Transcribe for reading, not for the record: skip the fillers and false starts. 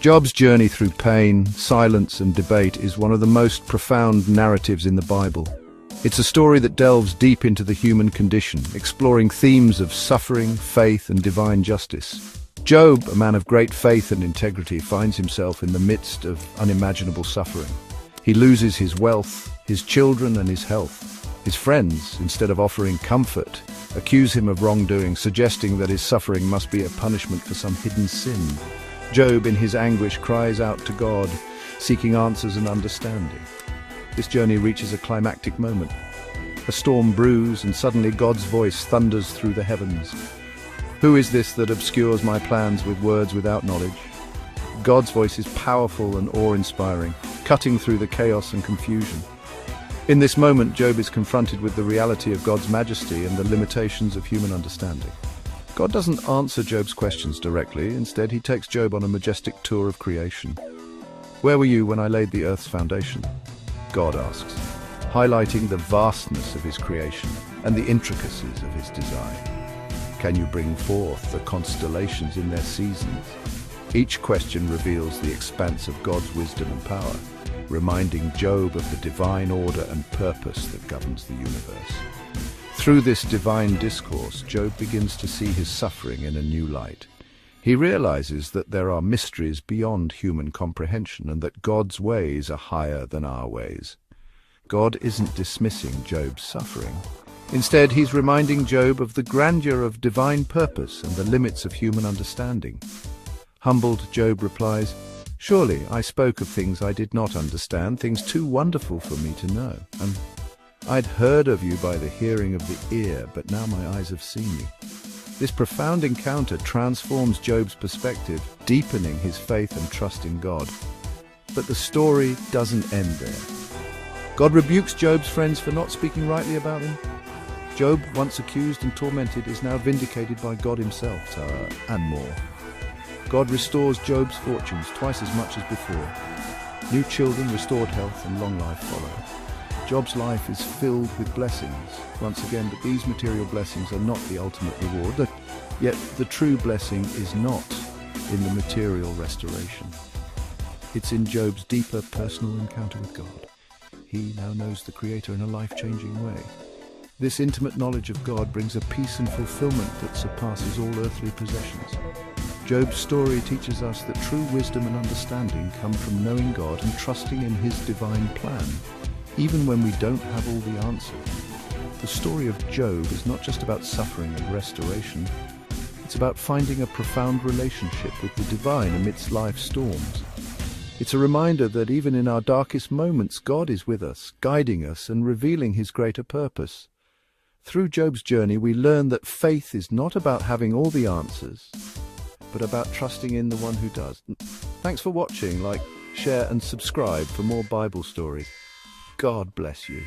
Job's journey through pain, silence, and debate is one of the most profound narratives in the Bible. It's a story that delves deep into the human condition, exploring themes of suffering, faith, and divine justice. Job, a man of great faith and integrity, finds himself in the midst of unimaginable suffering. He loses his wealth, his children, and his health. His friends, instead of offering comfort, accuse him of wrongdoing, suggesting that his suffering must be a punishment for some hidden sin. Job, in his anguish, cries out to God, seeking answers and understanding. This journey reaches a climactic moment. A storm brews, and suddenly God's voice thunders through the heavens. Who is this that obscures my plans with words without knowledge? God's voice is powerful and awe-inspiring, cutting through the chaos and confusion. In this moment, Job is confronted with the reality of God's majesty and the limitations of human understanding. God doesn't answer Job's questions directly. Instead, he takes Job on a majestic tour of creation. "Where were you when I laid the earth's foundation?" God asks, highlighting the vastness of his creation and the intricacies of his design. "Can you bring forth the constellations in their seasons?" Each question reveals the expanse of God's wisdom and power, reminding Job of the divine order and purpose that governs the universe. Through this divine discourse, Job begins to see his suffering in a new light. He realizes that there are mysteries beyond human comprehension and that God's ways are higher than our ways. God isn't dismissing Job's suffering. Instead, he's reminding Job of the grandeur of divine purpose and the limits of human understanding. Humbled, Job replies, "Surely I spoke of things I did not understand, things too wonderful for me to know. And I'd heard of you by the hearing of the ear, but now my eyes have seen you." This profound encounter transforms Job's perspective, deepening his faith and trust in God. But the story doesn't end there. God rebukes Job's friends for not speaking rightly about him. Job, once accused and tormented, is now vindicated by God himself, and more. God restores Job's fortunes twice as much as before. New children, restored health, and long life follow. Job's life is filled with blessings, once again, but these material blessings are not the ultimate reward. Yet the true blessing is not in the material restoration. It's in Job's deeper personal encounter with God. He now knows the Creator in a life-changing way. This intimate knowledge of God brings a peace and fulfillment that surpasses all earthly possessions. Job's story teaches us that true wisdom and understanding come from knowing God and trusting in His divine plan, even when we don't have all the answers. The story of Job is not just about suffering and restoration. It's about finding a profound relationship with the divine amidst life's storms. It's a reminder that even in our darkest moments, God is with us, guiding us and revealing His greater purpose. Through Job's journey, we learn that faith is not about having all the answers, but about trusting in the one who does. Thanks for watching. Like, share and subscribe for more Bible stories. God bless you.